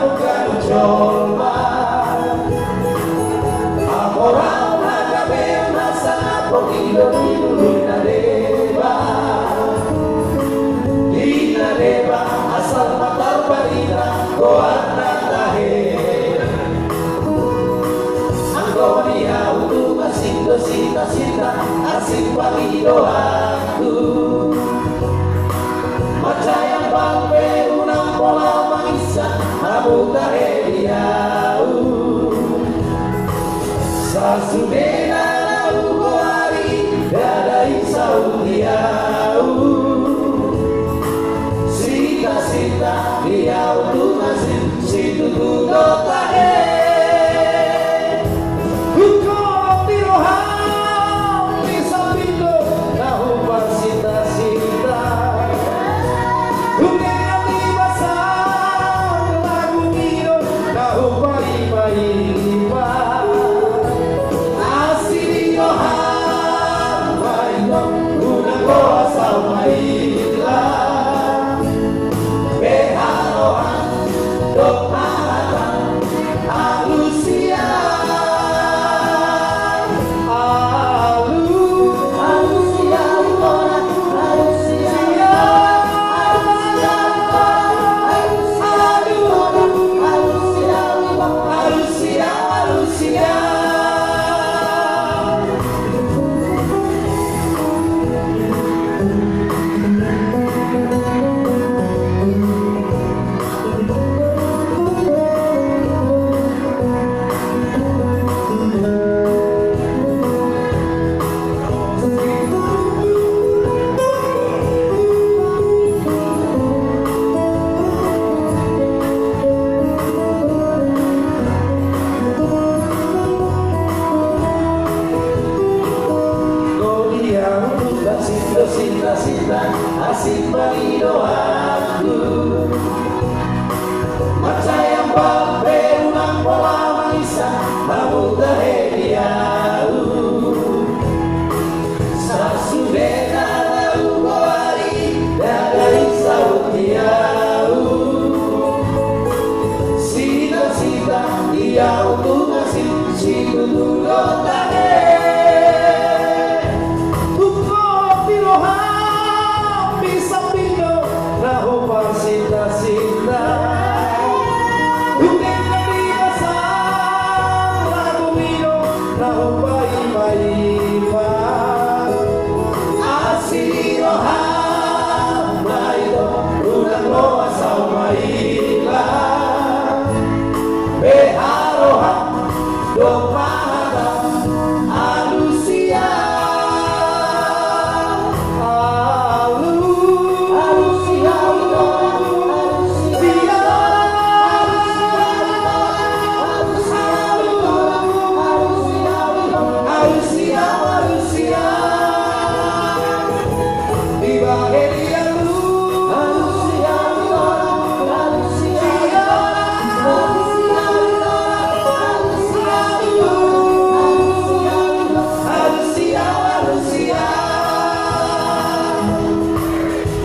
bukan coba orang agabe masa poquito luna deba asal matar parita ko anak lahir Anggonia untuk masih cita-cita asik pagi doaku Macayang bangpe unang pola mangisa Abuka hediau Sasudena ugo hari Dadai saudiau Sita-sita dia untuk masih situ dugo tahe Huko piroham Bisa pintu Nahu sita-sita Cinta-cinta asik bagi doaku Maca yang bampe unang pola manisa Mabu terhediau Sasudena lalu goari Dadai sautiau Sita-sita dia untuk ngasih situ dulu tahe Bisa pindah, nah upah